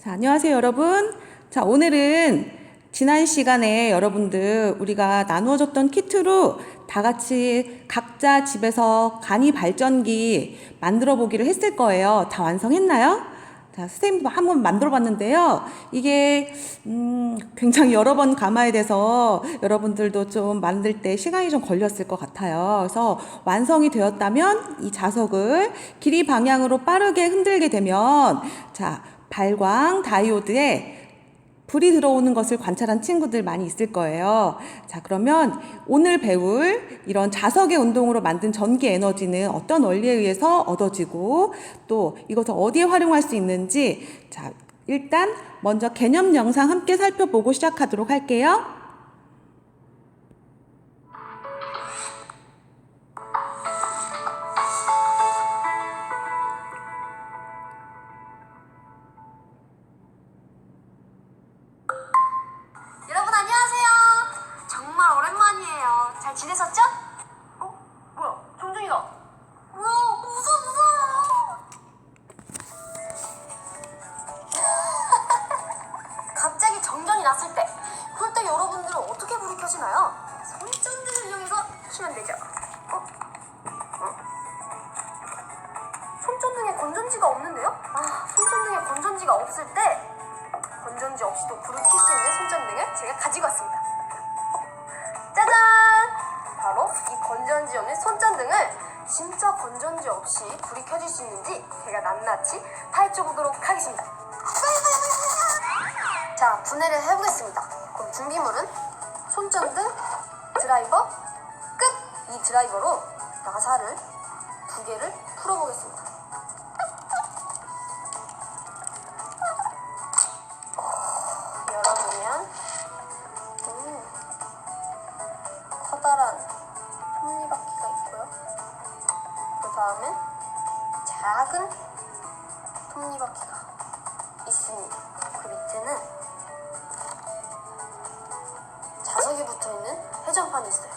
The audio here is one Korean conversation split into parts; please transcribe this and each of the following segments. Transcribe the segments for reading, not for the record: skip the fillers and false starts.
자, 안녕하세요, 여러분. 자, 오늘은 지난 시간에 여러분들 우리가 나누어줬던 키트로 다 같이 각자 집에서 간이 발전기 만들어 보기를 했을 거예요. 다 완성했나요? 자, 선생님도 한번 만들어 봤는데요. 이게 굉장히 여러 번 감아야 돼서 여러분들도 좀 만들 때 시간이 좀 걸렸을 것 같아요. 그래서 완성이 되었다면 이 자석을 길이 방향으로 빠르게 흔들게 되면 자, 발광 다이오드에 불이 들어오는 것을 관찰한 친구들 많이 있을 거예요. 자, 그러면 오늘 배울 이런 자석의 운동으로 만든 전기 에너지는 어떤 원리에 의해서 얻어지고 또 이것을 어디에 활용할 수 있는지 자, 일단 먼저 개념 영상 함께 살펴보고 시작하도록 할게요. 여러분 안녕하세요. 정말 오랜만이에요. 잘 지내셨죠? 뭐야? 정준이다. 뭐야? 무서워. 갑자기 정전이 났을 때 그럴 때 여러분들은 어떻게 불이 켜지나요? 손전등을 이용해서 켜면 되죠. 손전등에 건전지가 없는데요? 손전등에 건전지가 없을 때 건전지 없이도 불을 켤 수 있는 손전등을 제가 가지고 왔습니다. 짜잔! 바로 이 건전지 없는 손전등을 진짜 건전지 없이 불이 켜질 수 있는지 제가 낱낱이 파헤쳐 보도록 하겠습니다. 자, 분해를 해보겠습니다. 그럼 준비물은 손전등, 드라이버, 끝! 이 드라이버로 나사를 2개를 풀어보겠습니다. 열어보면 커다란 톱니바퀴가 있고요. 그 다음엔 작은 톱니바퀴가 있습니다. 그 밑에는 자석이 붙어있는 회전판이 있어요.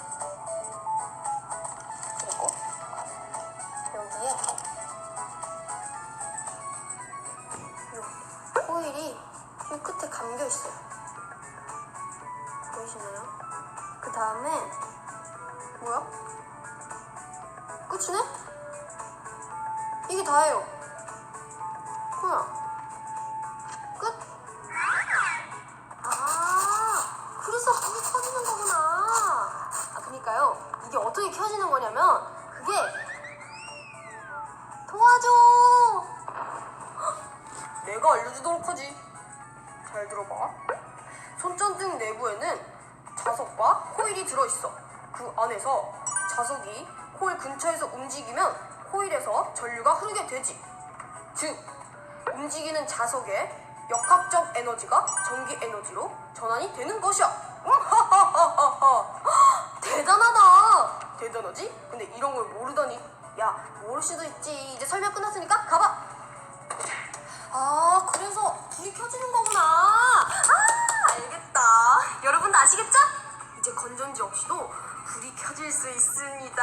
그리고 여기에 이 코일이 이 끝에 감겨있어요. 보이시나요? 그 다음에 뭐야? 끝이네? 이게 다예요. 뭐야? 끝? 그래서 불이 켜지는 거구나. 그니까요. 이게 어떻게 켜지는 거냐면 그게 도와줘. 내가 알려주도록 하지. 잘 들어봐. 손전등 내부에는 자석과 코일이 들어있어. 그 안에서 자석이 코일 근처에서 움직이면 코일에서 전류가 흐르게 되지. 즉, 움직이는 자석의 역학적 에너지가 전기 에너지로 전환이 되는 것이야. 대단하다. 대단하지? 근데 이런 걸 모르다니. 야, 모를 수도 있지. 이제 설명 끝났으니까 가봐. 그래서 불이 켜지는 거구나. 알겠다. 여러분도 아시겠죠? 이제 건전지 없이도 불이 켜질 수 있습니다.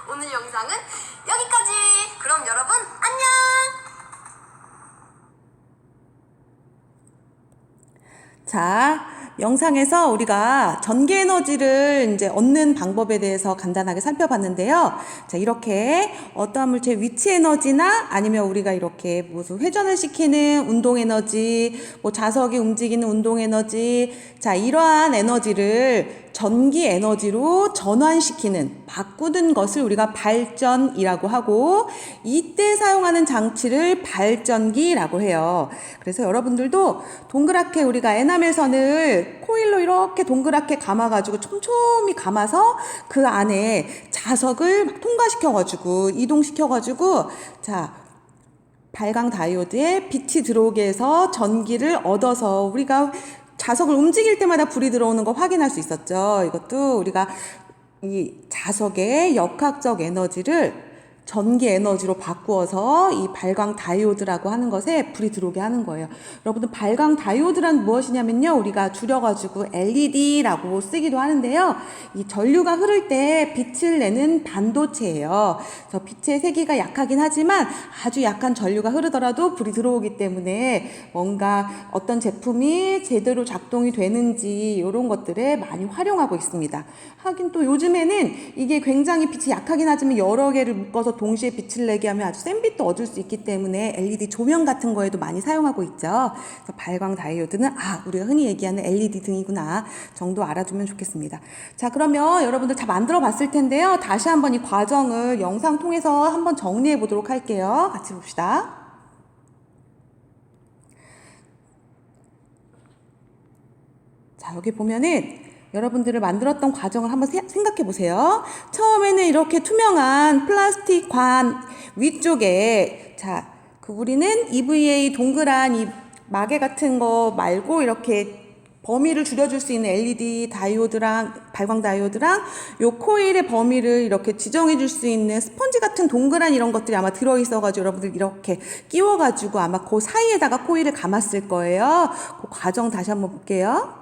오늘 영상은 여기까지. 그럼 여러분 안녕. 자, 영상에서 우리가 전기 에너지를 이제 얻는 방법에 대해서 간단하게 살펴봤는데요. 자, 이렇게 어떠한 물체의 위치 에너지나 아니면 우리가 이렇게 무슨 회전을 시키는 운동 에너지, 뭐 자석이 움직이는 운동 에너지, 자, 이러한 에너지를 전기 에너지로 전환시키는, 바꾸는 것을 우리가 발전이라고 하고, 이때 사용하는 장치를 발전기라고 해요. 그래서 여러분들도 동그랗게 우리가 에나멜선을 코일로 이렇게 동그랗게 감아가지고 촘촘히 감아서 그 안에 자석을 막 통과시켜가지고 이동시켜가지고 자, 발광 다이오드에 빛이 들어오게 해서 전기를 얻어서 우리가 자석을 움직일 때마다 불이 들어오는 거 확인할 수 있었죠. 이것도 우리가 이 자석의 역학적 에너지를 전기 에너지로 바꾸어서 이 발광 다이오드라고 하는 것에 불이 들어오게 하는 거예요. 여러분들 발광 다이오드란 무엇이냐면요. 우리가 줄여가지고 LED라고 쓰기도 하는데요. 이 전류가 흐를 때 빛을 내는 반도체예요. 그래서 빛의 세기가 약하긴 하지만 아주 약한 전류가 흐르더라도 불이 들어오기 때문에 뭔가 어떤 제품이 제대로 작동이 되는지 이런 것들에 많이 활용하고 있습니다. 하긴 또 요즘에는 이게 굉장히 빛이 약하긴 하지만 여러 개를 묶어서 동시에 빛을 내게 하면 아주 센 빛도 얻을 수 있기 때문에 LED 조명 같은 거에도 많이 사용하고 있죠. 그래서 발광 다이오드는 우리가 흔히 얘기하는 LED 등이구나 정도 알아두면 좋겠습니다. 자, 그러면 여러분들 다 만들어 봤을 텐데요. 다시 한번 이 과정을 영상 통해서 한번 정리해 보도록 할게요. 같이 봅시다. 자, 여기 보면은 여러분들을 만들었던 과정을 한번 생각해 보세요. 처음에는 이렇게 투명한 플라스틱 관 위쪽에 우리는 EVA 동그란 이 마개 같은 거 말고 이렇게 범위를 줄여줄 수 있는 LED 다이오드랑 발광 다이오드랑 요 코일의 범위를 이렇게 지정해 줄 수 있는 스펀지 같은 동그란 이런 것들이 아마 들어있어가지고 여러분들 이렇게 끼워가지고 아마 그 사이에다가 코일을 감았을 거예요. 그 과정 다시 한번 볼게요.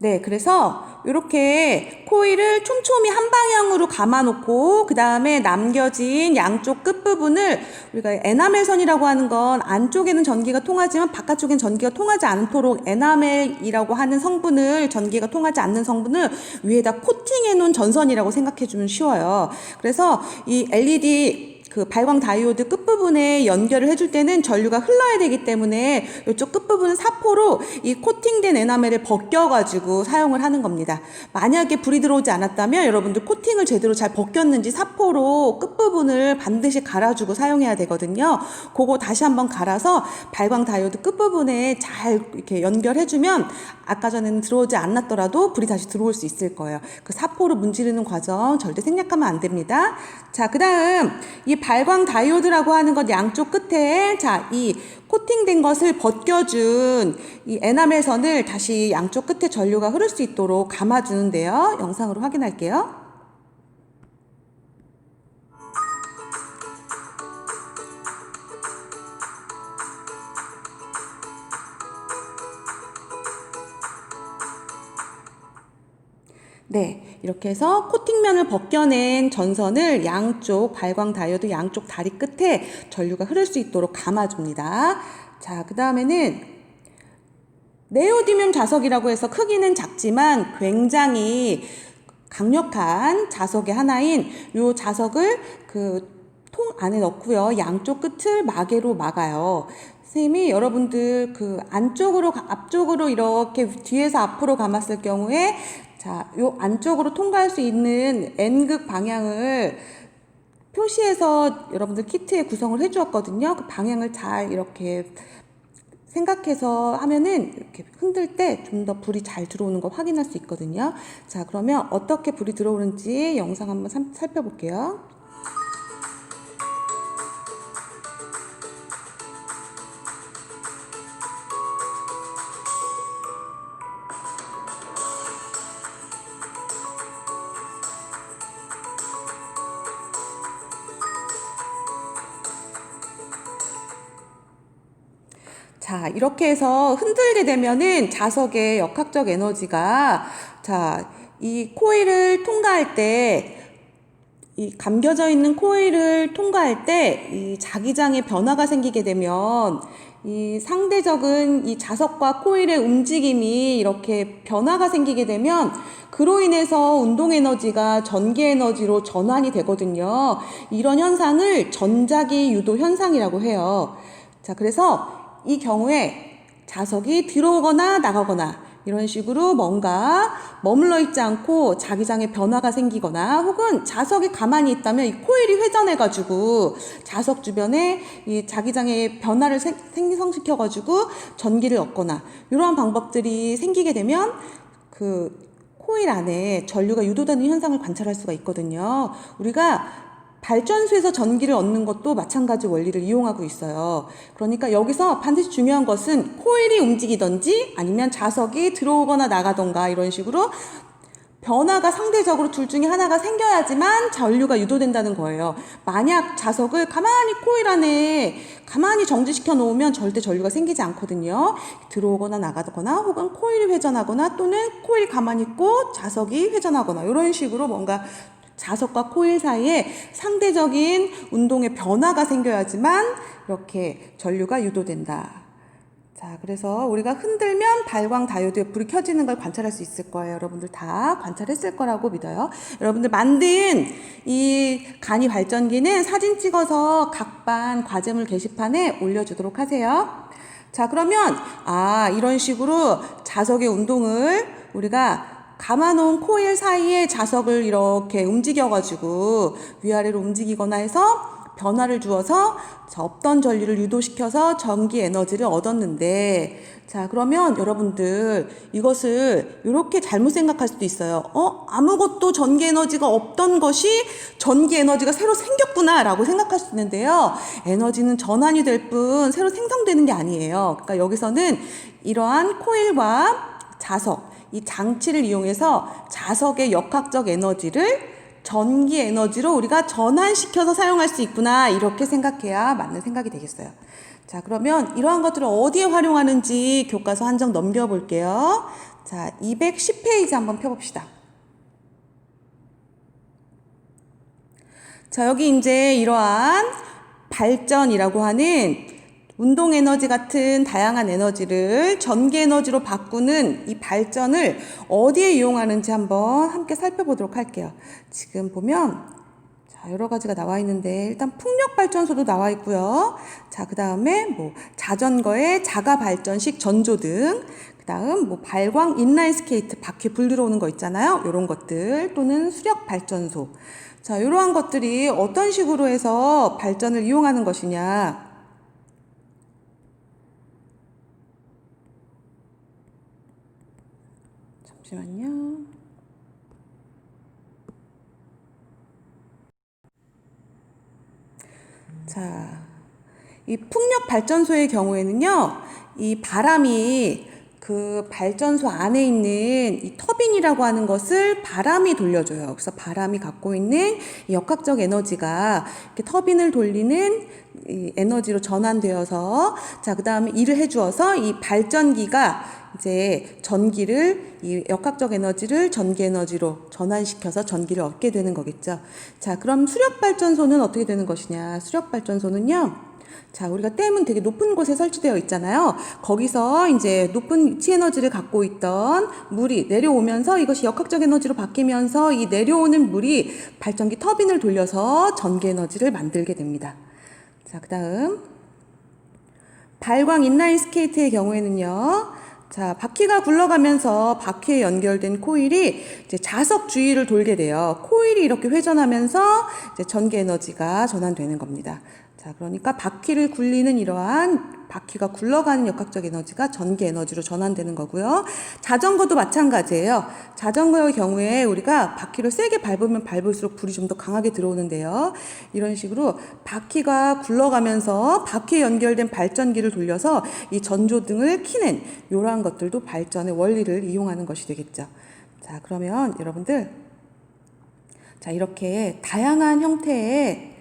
네, 그래서 이렇게 코일을 촘촘히 한 방향으로 감아놓고 그 다음에 남겨진 양쪽 끝부분을 우리가 에나멜선이라고 하는 건 안쪽에는 전기가 통하지만 바깥쪽엔 전기가 통하지 않도록 에나멜이라고 하는 성분을 전기가 통하지 않는 성분을 위에다 코팅해 놓은 전선이라고 생각해 주면 쉬워요. 그래서 이 LED 그 발광 다이오드 끝부분에 연결을 해줄 때는 전류가 흘러야 되기 때문에 이쪽 끝부분은 사포로 이 코팅된 에나멜을 벗겨가지고 사용을 하는 겁니다. 만약에 불이 들어오지 않았다면 여러분들 코팅을 제대로 잘 벗겼는지 사포로 끝부분을 반드시 갈아주고 사용해야 되거든요. 그거 다시 한번 갈아서 발광 다이오드 끝부분에 잘 이렇게 연결해주면 아까 전에는 들어오지 않았더라도 불이 다시 들어올 수 있을 거예요. 그 사포로 문지르는 과정 절대 생략하면 안 됩니다. 자, 그 다음 이 발광 다이오드라고 하는 것 양쪽 끝에 이 코팅된 것을 벗겨준 이 에나멜 선을 다시 양쪽 끝에 전류가 흐를 수 있도록 감아주는데요. 영상으로 확인할게요. 네, 이렇게 해서 코팅면을 벗겨낸 전선을 양쪽 발광 다이오드 양쪽 다리 끝에 전류가 흐를 수 있도록 감아줍니다. 자, 그 다음에는 네오디뮴 자석이라고 해서 크기는 작지만 굉장히 강력한 자석의 하나인 이 자석을 그 통 안에 넣고요. 양쪽 끝을 마개로 막아요. 선생님이 여러분들 그 앞쪽으로 이렇게 뒤에서 앞으로 감았을 경우에 요 안쪽으로 통과할 수 있는 N극 방향을 표시해서 여러분들 키트에 구성을 해주었거든요. 그 방향을 잘 이렇게 생각해서 하면은 이렇게 흔들 때 좀 더 불이 잘 들어오는 거 확인할 수 있거든요. 자, 그러면 어떻게 불이 들어오는지 영상 한번 살펴볼게요. 자, 이렇게 해서 흔들게 되면은 자석의 역학적 에너지가 이 코일을 통과할 때 이 감겨져 있는 코일을 통과할 때 이 자기장의 변화가 생기게 되면 이 상대적인 이 자석과 코일의 움직임이 이렇게 변화가 생기게 되면 그로 인해서 운동 에너지가 전기 에너지로 전환이 되거든요. 이런 현상을 전자기 유도 현상이라고 해요. 자, 그래서 이 경우에 자석이 들어오거나 나가거나 이런 식으로 뭔가 머물러 있지 않고 자기장에 변화가 생기거나 혹은 자석이 가만히 있다면 이 코일이 회전해가지고 자석 주변에 이 자기장에 변화를 생성시켜가지고 전기를 얻거나 이러한 방법들이 생기게 되면 그 코일 안에 전류가 유도되는 현상을 관찰할 수가 있거든요. 우리가 발전소에서 전기를 얻는 것도 마찬가지 원리를 이용하고 있어요. 그러니까 여기서 반드시 중요한 것은 코일이 움직이든지 아니면 자석이 들어오거나 나가던가 이런 식으로 변화가 상대적으로 둘 중에 하나가 생겨야지만 전류가 유도된다는 거예요. 만약 자석을 가만히 코일 안에 가만히 정지시켜 놓으면 절대 전류가 생기지 않거든요. 들어오거나 나가거나 혹은 코일이 회전하거나 또는 코일이 가만히 있고 자석이 회전하거나 이런 식으로 뭔가 자석과 코일 사이에 상대적인 운동의 변화가 생겨야지만 이렇게 전류가 유도된다. 자, 그래서 우리가 흔들면 발광 다이오드에 불이 켜지는 걸 관찰할 수 있을 거예요. 여러분들 다 관찰했을 거라고 믿어요. 여러분들 만든 이 간이 발전기는 사진 찍어서 각반 과제물 게시판에 올려주도록 하세요. 자, 그러면 이런 식으로 자석의 운동을 우리가 감아놓은 코일 사이에 자석을 이렇게 움직여가지고 위아래로 움직이거나 해서 변화를 주어서 없던 전류를 유도시켜서 전기 에너지를 얻었는데, 자, 그러면 여러분들 이것을 이렇게 잘못 생각할 수도 있어요. 아무것도 전기 에너지가 없던 것이 전기 에너지가 새로 생겼구나 라고 생각할 수 있는데요. 에너지는 전환이 될 뿐 새로 생성되는 게 아니에요. 그러니까 여기서는 이러한 코일과 자석, 이 장치를 이용해서 자석의 역학적 에너지를 전기 에너지로 우리가 전환시켜서 사용할 수 있구나, 이렇게 생각해야 맞는 생각이 되겠어요. 자, 그러면 이러한 것들을 어디에 활용하는지 교과서 한 장 넘겨볼게요. 자, 210페이지 한번 펴봅시다. 자, 여기 이제 이러한 발전이라고 하는 운동 에너지 같은 다양한 에너지를 전기 에너지로 바꾸는 이 발전을 어디에 이용하는지 한번 함께 살펴보도록 할게요. 지금 보면 여러 가지가 나와 있는데 일단 풍력 발전소도 나와 있고요. 자, 그다음에 자전거의 자가 발전식 전조등, 그다음 발광 인라인 스케이트 바퀴 불 들어오는 거 있잖아요. 이런 것들 또는 수력 발전소. 자, 이러한 것들이 어떤 식으로 해서 발전을 이용하는 것이냐. 잠시만요. 자, 이 풍력 발전소의 경우에는요, 이 바람이 그 발전소 안에 있는 이 터빈이라고 하는 것을 바람이 돌려줘요. 그래서 바람이 갖고 있는 이 역학적 에너지가 이렇게 터빈을 돌리는 이 에너지로 전환되어서, 자, 그 다음에 일을 해주어서 이 발전기가 이제 전기를, 이 역학적 에너지를 전기 에너지로 전환시켜서 전기를 얻게 되는 거겠죠. 자, 그럼 수력발전소는 어떻게 되는 것이냐. 수력발전소는요, 자, 우리가 댐은 되게 높은 곳에 설치되어 있잖아요. 거기서 이제 높은 위치 에너지를 갖고 있던 물이 내려오면서 이것이 역학적 에너지로 바뀌면서 이 내려오는 물이 발전기 터빈을 돌려서 전기 에너지를 만들게 됩니다. 자, 그 다음 발광 인라인 스케이트의 경우에는요, 자, 바퀴가 굴러가면서 바퀴에 연결된 코일이 이제 자석 주위를 돌게 돼요. 코일이 이렇게 회전하면서 이제 전기 에너지가 전환되는 겁니다. 자, 그러니까 바퀴를 굴리는 이러한 바퀴가 굴러가는 역학적 에너지가 전기 에너지로 전환되는 거고요. 자전거도 마찬가지예요. 자전거의 경우에 우리가 바퀴를 세게 밟으면 밟을수록 불이 좀 더 강하게 들어오는데요. 이런 식으로 바퀴가 굴러가면서 바퀴에 연결된 발전기를 돌려서 이 전조등을 켜는 이러한 것들도 발전의 원리를 이용하는 것이 되겠죠. 자, 그러면 여러분들, 자, 이렇게 다양한 형태의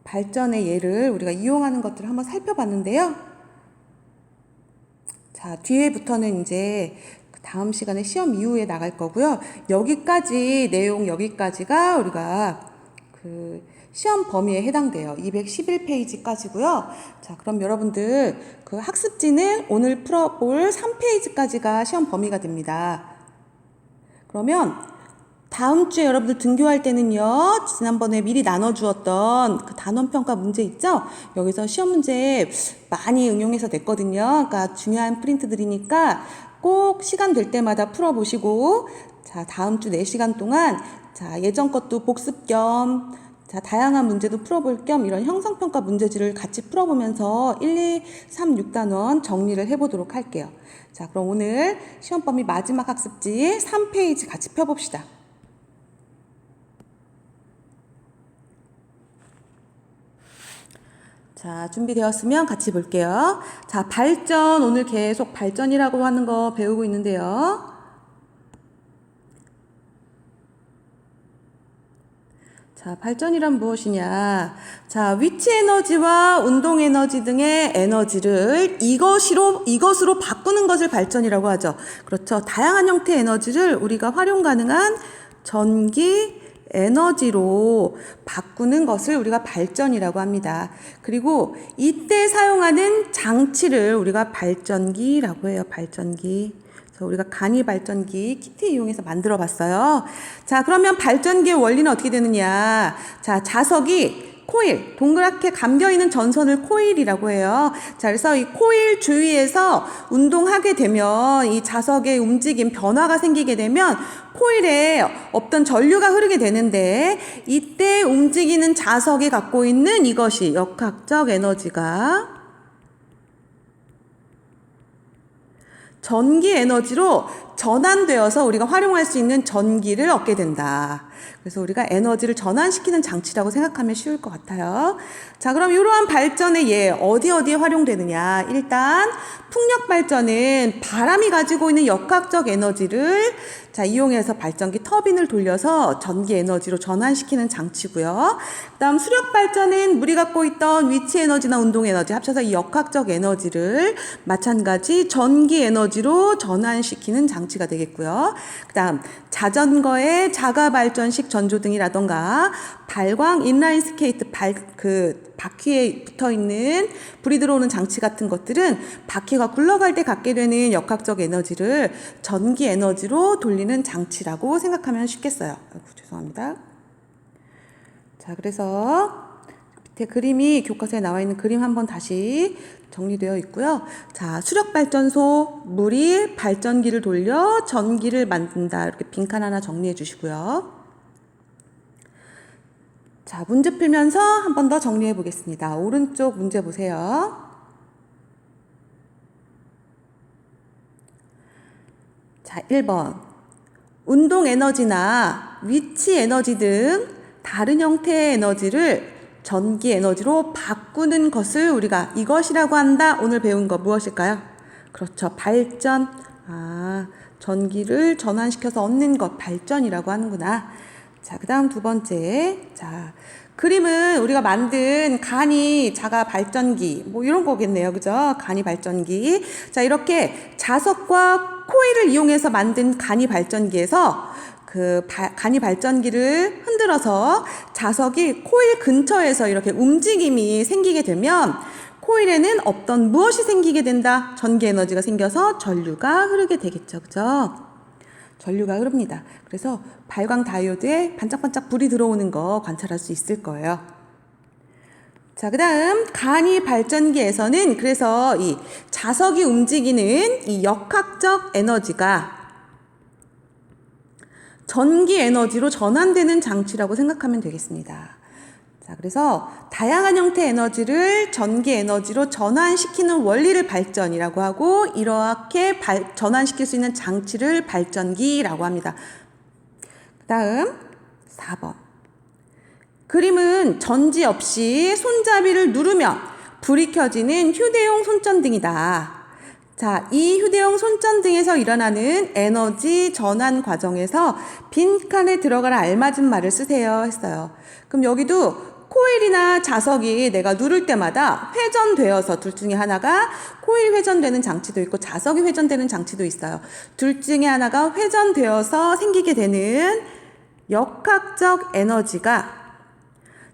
발전의 예를 우리가 이용하는 것들을 한번 살펴봤는데요. 자, 뒤에부터는 이제 다음 시간에 시험 이후에 나갈 거고요. 여기까지, 내용 여기까지가 우리가 그 시험 범위에 해당돼요. 211페이지까지고요. 자, 그럼 여러분들 그 학습지는 오늘 풀어볼 3페이지까지가 시험 범위가 됩니다. 그러면 다음 주에 여러분들 등교할 때는요, 지난번에 미리 나눠주었던 그 단원평가 문제 있죠? 여기서 시험 문제 많이 응용해서 냈거든요. 그러니까 중요한 프린트들이니까 꼭 시간 될 때마다 풀어보시고, 자, 다음 주 4시간 동안, 자, 예전 것도 복습 겸, 자, 다양한 문제도 풀어볼 겸 이런 형성평가 문제지를 같이 풀어보면서 1, 2, 3, 6단원 정리를 해보도록 할게요. 자, 그럼 오늘 시험 범위 마지막 학습지 3페이지 같이 펴봅시다. 자, 준비되었으면 같이 볼게요. 자, 발전, 오늘 계속 발전이라고 하는 거 배우고 있는데요. 자, 발전이란 무엇이냐? 자, 위치 에너지와 운동 에너지 등의 에너지를 이것으로 바꾸는 것을 발전이라고 하죠. 그렇죠. 다양한 형태의 에너지를 우리가 활용 가능한 전기 에너지로 바꾸는 것을 우리가 발전이라고 합니다. 그리고 이때 사용하는 장치를 우리가 발전기라고 해요. 발전기. 그래서 우리가 간이 발전기 키트 이용해서 만들어 봤어요. 자, 그러면 발전기의 원리는 어떻게 되느냐? 자, 자석이 코일, 동그랗게 감겨있는 전선을 코일이라고 해요. 자, 그래서 이 코일 주위에서 운동하게 되면 이 자석의 움직임, 변화가 생기게 되면 코일에 없던 전류가 흐르게 되는데 이때 움직이는 자석이 갖고 있는 이것이 역학적 에너지가 전기 에너지로 전환되어서 우리가 활용할 수 있는 전기를 얻게 된다. 그래서 우리가 에너지를 전환시키는 장치라고 생각하면 쉬울 것 같아요. 자, 그럼 이러한 발전의 예, 어디에 활용되느냐. 일단 풍력 발전은 바람이 가지고 있는 역학적 에너지를 자, 이용해서 발전기 터빈을 돌려서 전기 에너지로 전환시키는 장치고요. 그다음 수력 발전은 물이 갖고 있던 위치 에너지나 운동 에너지 합쳐서 이 역학적 에너지를 마찬가지 전기 에너지로 전환시키는 장치가 되겠고요. 그다음 자전거의 자가 발전식 전조등이라던가 발광 인라인 스케이트 바퀴에 붙어 있는 불이 들어오는 장치 같은 것들은 바퀴가 굴러갈 때 갖게 되는 역학적 에너지를 전기 에너지로 돌리는 장치라고 생각하면 쉽겠어요. 아이고, 죄송합니다. 자, 그래서 밑에 그림이 교과서에 나와 있는 그림 한번 다시 정리되어 있고요. 자, 수력발전소, 물이 발전기를 돌려 전기를 만든다. 이렇게 빈칸 하나 정리해 주시고요. 자, 문제 풀면서 한 번 더 정리해 보겠습니다. 오른쪽 문제 보세요. 자, 1번. 운동 에너지나 위치 에너지 등 다른 형태의 에너지를 전기 에너지로 바꾸는 것을 우리가 이것이라고 한다. 오늘 배운 거 무엇일까요? 그렇죠. 발전. 전기를 전환시켜서 얻는 것, 발전이라고 하는구나. 자, 그 다음 두 번째. 자, 그림은 우리가 만든 간이 자가 발전기, 뭐 이런 거겠네요. 그죠? 간이 발전기. 자, 이렇게 자석과 코일을 이용해서 만든 간이 발전기에서 간이 발전기를 흔들어서 자석이 코일 근처에서 이렇게 움직임이 생기게 되면 코일에는 없던 무엇이 생기게 된다? 전기 에너지가 생겨서 전류가 흐르게 되겠죠. 그죠? 전류가 흐릅니다. 그래서 발광 다이오드에 반짝반짝 불이 들어오는 거 관찰할 수 있을 거예요. 자, 그 다음 간이 발전기에서는 그래서 이 자석이 움직이는 이 역학적 에너지가 전기 에너지로 전환되는 장치라고 생각하면 되겠습니다. 자, 그래서 다양한 형태의 에너지를 전기 에너지로 전환시키는 원리를 발전이라고 하고 이렇게 전환시킬 수 있는 장치를 발전기라고 합니다. 그 다음 4번. 그림은 전지 없이 손잡이를 누르면 불이 켜지는 휴대용 손전등이다. 자, 이 휴대용 손전등에서 일어나는 에너지 전환 과정에서 빈칸에 들어가라 알맞은 말을 쓰세요 했어요. 그럼 여기도 코일이나 자석이 내가 누를 때마다 회전되어서 둘 중에 하나가 코일 회전되는 장치도 있고 자석이 회전되는 장치도 있어요. 둘 중에 하나가 회전되어서 생기게 되는 역학적 에너지가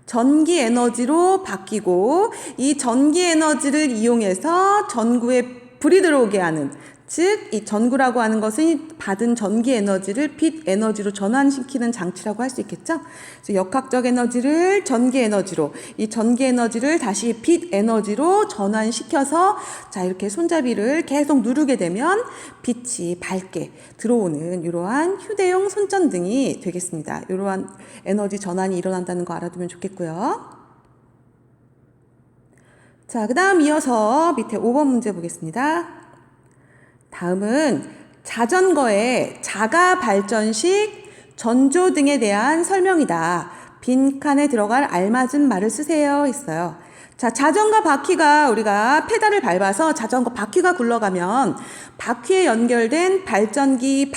전기 에너지로 바뀌고 이 전기 에너지를 이용해서 전구에 불이 들어오게 하는 즉, 이 전구라고 하는 것은 받은 전기 에너지를 빛 에너지로 전환시키는 장치라고 할 수 있겠죠? 그래서 역학적 에너지를 전기 에너지로, 이 전기 에너지를 다시 빛 에너지로 전환시켜서 자, 이렇게 손잡이를 계속 누르게 되면 빛이 밝게 들어오는 이러한 휴대용 손전등이 되겠습니다. 이러한 에너지 전환이 일어난다는 거 알아두면 좋겠고요. 자, 그 다음 이어서 밑에 5번 문제 보겠습니다. 다음은 자전거의 자가 발전식 전조등에 대한 설명이다. 빈칸에 들어갈 알맞은 말을 쓰세요 했어요. 자, 자전거 바퀴가 우리가 페달을 밟아서 자전거 바퀴가 굴러가면 바퀴에 연결된 발전기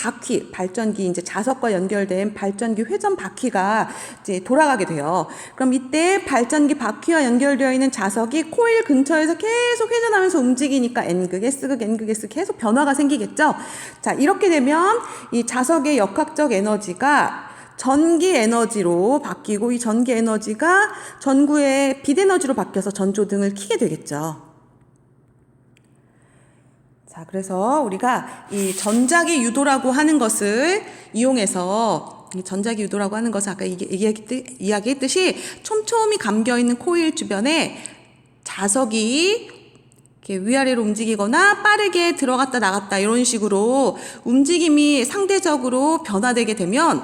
이제 자석과 연결된 발전기 회전 바퀴가 이제 돌아가게 돼요. 그럼 이때 발전기 바퀴와 연결되어 있는 자석이 코일 근처에서 계속 회전하면서 움직이니까 N극, S극, N극, S 계속 변화가 생기겠죠. 자, 이렇게 되면 이 자석의 역학적 에너지가 전기 에너지로 바뀌고 이 전기 에너지가 전구의 빛 에너지로 바뀌어서 전조등을 켜게 되겠죠. 자, 그래서 우리가 이 전자기 유도라고 하는 것을 이용해서 전자기 유도라고 하는 것은 아까 이야기했듯이 촘촘히 감겨있는 코일 주변에 자석이 이렇게 위아래로 움직이거나 빠르게 들어갔다 나갔다 이런 식으로 움직임이 상대적으로 변화되게 되면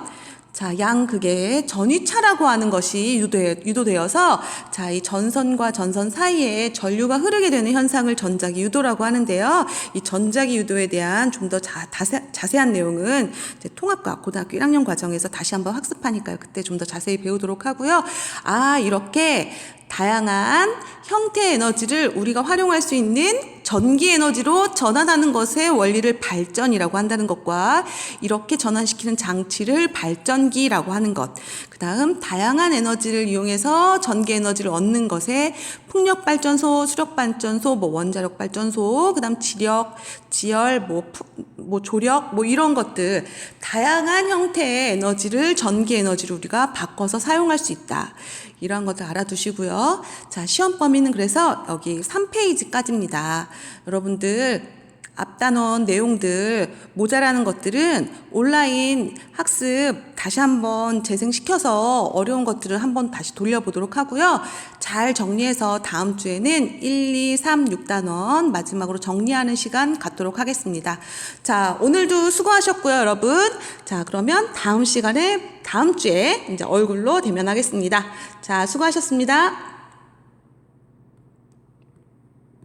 자, 양극의 전위차라고 하는 것이 유도되어서 자, 이 전선과 전선 사이에 전류가 흐르게 되는 현상을 전자기 유도라고 하는데요. 이 전자기 유도에 대한 좀 더 자세한 내용은 이제 통합과학 고등학교 1학년 과정에서 다시 한번 학습하니까요. 그때 좀 더 자세히 배우도록 하고요. 아, 이렇게 다양한 형태의 에너지를 우리가 활용할 수 있는 전기 에너지로 전환하는 것의 원리를 발전이라고 한다는 것과 이렇게 전환시키는 장치를 발전기라고 하는 것, 그 다음 다양한 에너지를 이용해서 전기 에너지를 얻는 것에 풍력발전소, 수력발전소, 원자력발전소, 그 다음 지력, 지열, 조력, 이런 것들 다양한 형태의 에너지를 전기 에너지로 우리가 바꿔서 사용할 수 있다. 이러한 것들 알아두시고요. 자, 시험 범위는 그래서 여기 3페이지까지입니다. 여러분들 앞단원 내용들 모자라는 것들은 온라인 학습 다시 한번 재생시켜서 어려운 것들을 한번 다시 돌려보도록 하고요. 잘 정리해서 다음 주에는 1, 2, 3, 6단원 마지막으로 정리하는 시간 갖도록 하겠습니다. 자, 오늘도 수고하셨고요, 여러분. 자, 그러면 다음 시간에 다음 주에 이제 얼굴로 대면하겠습니다. 자, 수고하셨습니다.